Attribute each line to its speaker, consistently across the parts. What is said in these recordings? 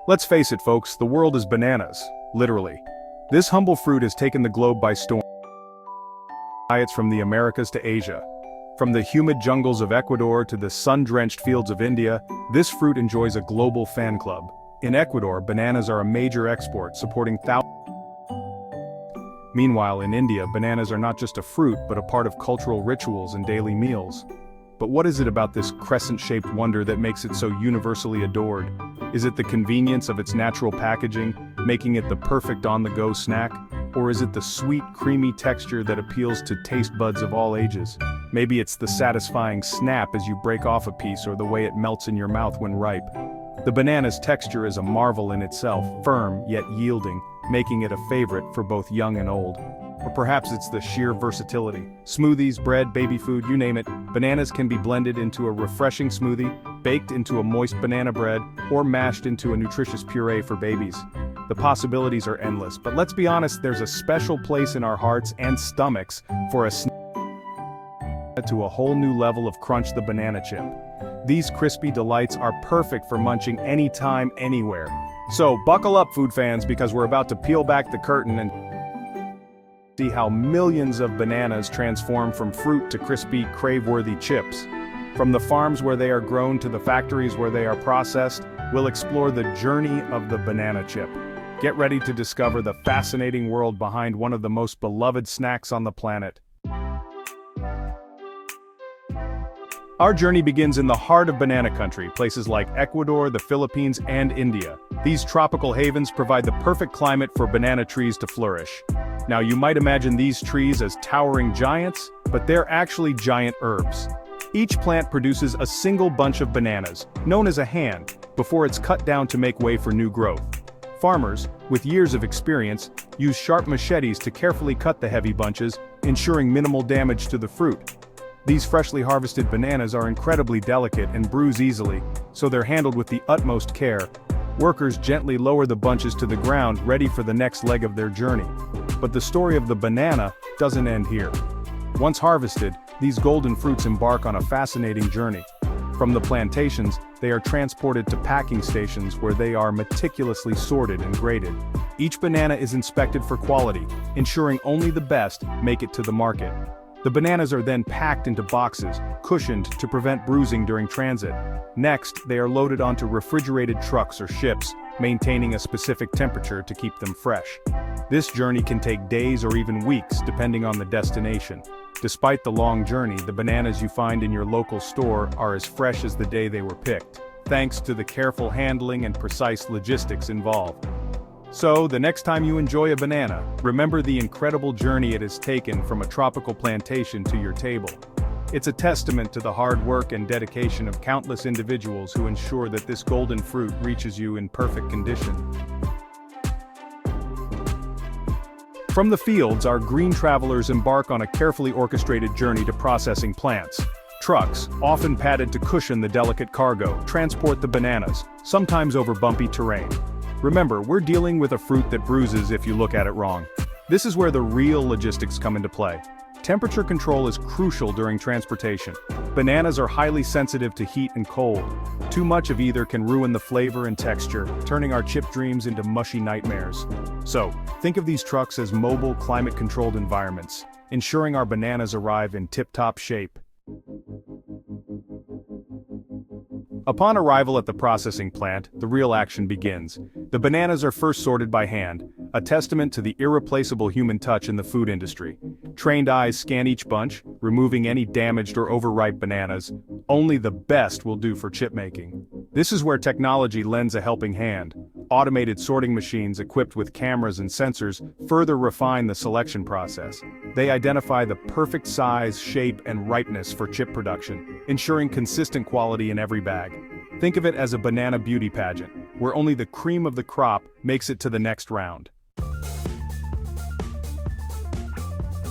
Speaker 1: Let's face it, folks, the world is bananas, literally. This humble fruit has taken the globe by storm. Diets from the Americas to Asia. From the humid jungles of Ecuador to the sun-drenched fields of India, this fruit enjoys a global fan club. In Ecuador, bananas are a major export, supporting thousands. Meanwhile, in India, bananas are not just a fruit, but a part of cultural rituals and daily meals. But what is it about this crescent-shaped wonder that makes it so universally adored? Is it the convenience of its natural packaging, making it the perfect on-the-go snack? Or is it the sweet, creamy texture that appeals to taste buds of all ages? Maybe it's the satisfying snap as you break off a piece or the way it melts in your mouth when ripe. The banana's texture is a marvel in itself, firm yet yielding, making it a favorite for both young and old. Or perhaps it's the sheer versatility. Smoothies, bread, baby food, you name it, bananas can be blended into a refreshing smoothie, baked into a moist banana bread, or mashed into a nutritious puree for babies. The possibilities are endless, but let's be honest, there's a special place in our hearts and stomachs for a snack to a whole new level of Crunch the Banana Chip. These crispy delights are perfect for munching anytime, anywhere. So buckle up, food fans, because we're about to peel back the curtain and see how millions of bananas transform from fruit to crispy, crave-worthy chips. From the farms where they are grown to the factories where they are processed, we'll explore the journey of the banana chip. Get ready to discover the fascinating world behind one of the most beloved snacks on the planet. Our journey begins in the heart of banana country, places like Ecuador, the Philippines, and India. These tropical havens provide the perfect climate for banana trees to flourish. Now, you might imagine these trees as towering giants, but they're actually giant herbs. Each plant produces a single bunch of bananas, known as a hand, before it's cut down to make way for new growth. Farmers, with years of experience, use sharp machetes to carefully cut the heavy bunches, ensuring minimal damage to the fruit. These freshly harvested bananas are incredibly delicate and bruise easily, so they're handled with the utmost care. Workers gently lower the bunches to the ground, ready for the next leg of their journey. But the story of the banana doesn't end here. Once harvested, these golden fruits embark on a fascinating journey. From the plantations, they are transported to packing stations where they are meticulously sorted and graded. Each banana is inspected for quality, ensuring only the best make it to the market. The bananas are then packed into boxes, cushioned to prevent bruising during transit. Next, they are loaded onto refrigerated trucks or ships, maintaining a specific temperature to keep them fresh. This journey can take days or even weeks, depending on the destination. Despite the long journey, the bananas you find in your local store are as fresh as the day they were picked, thanks to the careful handling and precise logistics involved. So, the next time you enjoy a banana, remember the incredible journey it has taken from a tropical plantation to your table. It's a testament to the hard work and dedication of countless individuals who ensure that this golden fruit reaches you in perfect condition. From the fields, our green travelers embark on a carefully orchestrated journey to processing plants. Trucks, often padded to cushion the delicate cargo, transport the bananas, sometimes over bumpy terrain. Remember, we're dealing with a fruit that bruises if you look at it wrong. This is where the real logistics come into play. Temperature control is crucial during transportation. Bananas are highly sensitive to heat and cold. Too much of either can ruin the flavor and texture, turning our chip dreams into mushy nightmares. So, think of these trucks as mobile, climate-controlled environments, ensuring our bananas arrive in tip-top shape. Upon arrival at the processing plant, the real action begins. The bananas are first sorted by hand, a testament to the irreplaceable human touch in the food industry. Trained eyes scan each bunch, removing any damaged or overripe bananas. Only the best will do for chip making. This is where technology lends a helping hand. Automated sorting machines equipped with cameras and sensors further refine the selection process. They identify the perfect size, shape, and ripeness for chip production, ensuring consistent quality in every bag. Think of it as a banana beauty pageant, where only the cream of the crop makes it to the next round.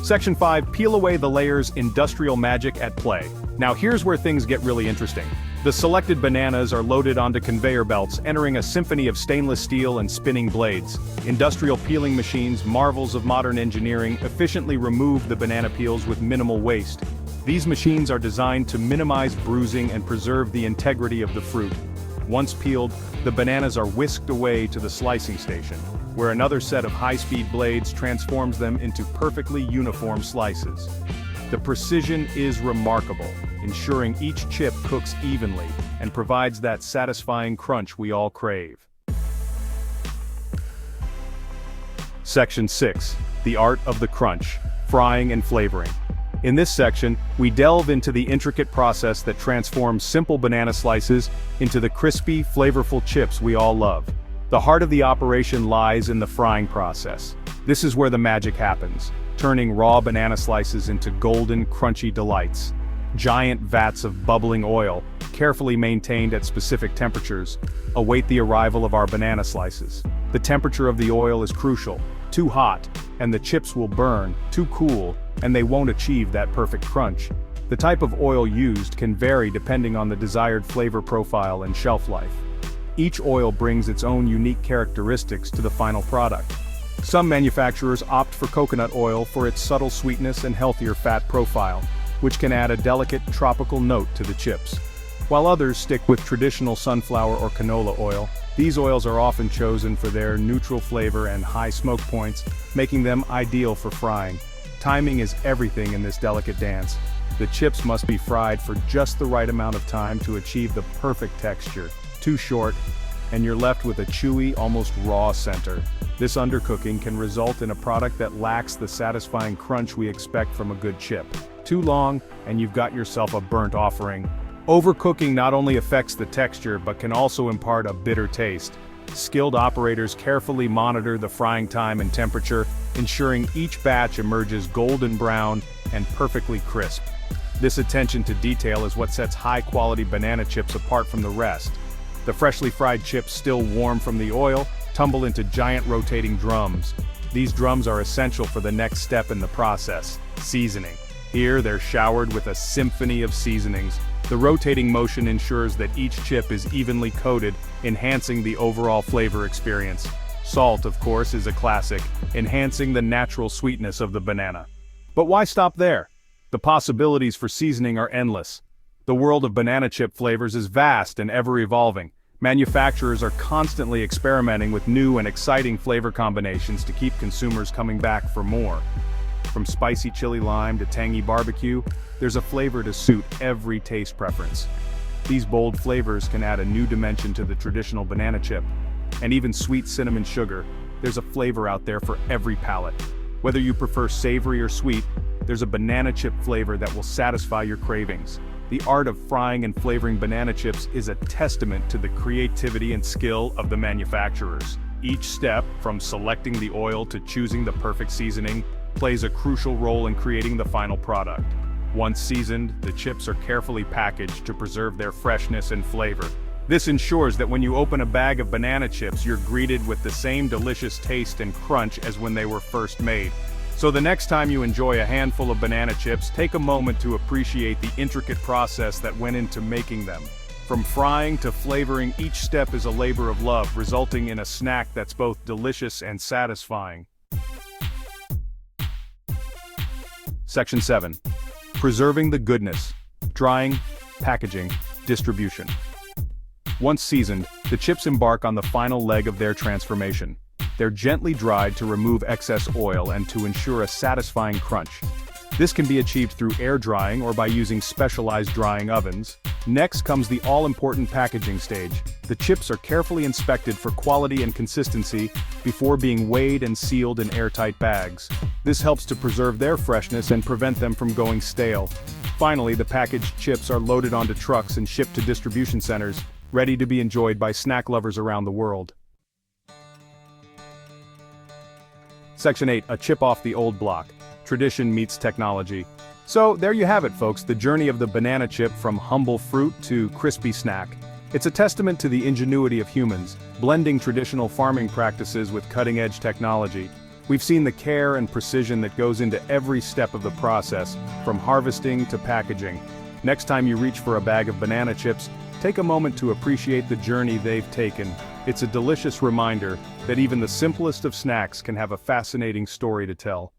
Speaker 1: Section 5, Peel away the layers, industrial magic at play. Now here's where things get really interesting. The selected bananas are loaded onto conveyor belts, entering a symphony of stainless steel and spinning blades. Industrial peeling machines, marvels of modern engineering, efficiently remove the banana peels with minimal waste. These machines are designed to minimize bruising and preserve the integrity of the fruit. Once peeled, the bananas are whisked away to the slicing station, where another set of high-speed blades transforms them into perfectly uniform slices. The precision is remarkable, ensuring each chip cooks evenly and provides that satisfying crunch we all crave. Section 6. The Art of the Crunch, Frying and Flavoring. In this section, we delve into the intricate process that transforms simple banana slices into the crispy, flavorful chips we all love. The heart of the operation lies in the frying process. This is where the magic happens, turning raw banana slices into golden, crunchy delights. Giant vats of bubbling oil, carefully maintained at specific temperatures, await the arrival of our banana slices. The temperature of the oil is crucial. Too hot, and the chips will burn; too cool, and they won't achieve that perfect crunch. The type of oil used can vary depending on the desired flavor profile and shelf life. Each oil brings its own unique characteristics to the final product. Some manufacturers opt for coconut oil for its subtle sweetness and healthier fat profile, which can add a delicate, tropical note to the chips. While others stick with traditional sunflower or canola oil, these oils are often chosen for their neutral flavor and high smoke points, making them ideal for frying. Timing is everything in this delicate dance. The chips must be fried for just the right amount of time to achieve the perfect texture. Too short, and you're left with a chewy, almost raw center. This undercooking can result in a product that lacks the satisfying crunch we expect from a good chip. Too long, and you've got yourself a burnt offering. Overcooking not only affects the texture but can also impart a bitter taste. Skilled operators carefully monitor the frying time and temperature, ensuring each batch emerges golden brown and perfectly crisp. This attention to detail is what sets high-quality banana chips apart from the rest. The freshly fried chips, still warm from the oil, tumble into giant rotating drums. These drums are essential for the next step in the process: seasoning. Here they're showered with a symphony of seasonings. The rotating motion ensures that each chip is evenly coated, enhancing the overall flavor experience. Salt, of course, is a classic, enhancing the natural sweetness of the banana. But why stop there? The possibilities for seasoning are endless. The world of banana chip flavors is vast and ever-evolving. Manufacturers are constantly experimenting with new and exciting flavor combinations to keep consumers coming back for more. From spicy chili lime to tangy barbecue, there's a flavor to suit every taste preference. These bold flavors can add a new dimension to the traditional banana chip. And even sweet cinnamon sugar, there's a flavor out there for every palate. Whether you prefer savory or sweet, there's a banana chip flavor that will satisfy your cravings. The art of frying and flavoring banana chips is a testament to the creativity and skill of the manufacturers. Each step, from selecting the oil to choosing the perfect seasoning, plays a crucial role in creating the final product. Once seasoned, the chips are carefully packaged to preserve their freshness and flavor. This ensures that when you open a bag of banana chips, you're greeted with the same delicious taste and crunch as when they were first made. So the next time you enjoy a handful of banana chips, take a moment to appreciate the intricate process that went into making them. From frying to flavoring, each step is a labor of love, resulting in a snack that's both delicious and satisfying. Section 7. Preserving the goodness. Drying, packaging, distribution. Once seasoned, the chips embark on the final leg of their transformation. They're gently dried to remove excess oil and to ensure a satisfying crunch. This can be achieved through air drying or by using specialized drying ovens. Next comes the all-important packaging stage. The chips are carefully inspected for quality and consistency before being weighed and sealed in airtight bags. This helps to preserve their freshness and prevent them from going stale. Finally, the packaged chips are loaded onto trucks and shipped to distribution centers, ready to be enjoyed by snack lovers around the world. Section 8. A chip off the old block. Tradition meets technology. So, there you have it, folks, the journey of the banana chip from humble fruit to crispy snack. It's a testament to the ingenuity of humans, blending traditional farming practices with cutting-edge technology. We've seen the care and precision that goes into every step of the process, from harvesting to packaging. Next time you reach for a bag of banana chips, take a moment to appreciate the journey they've taken. It's a delicious reminder that even the simplest of snacks can have a fascinating story to tell.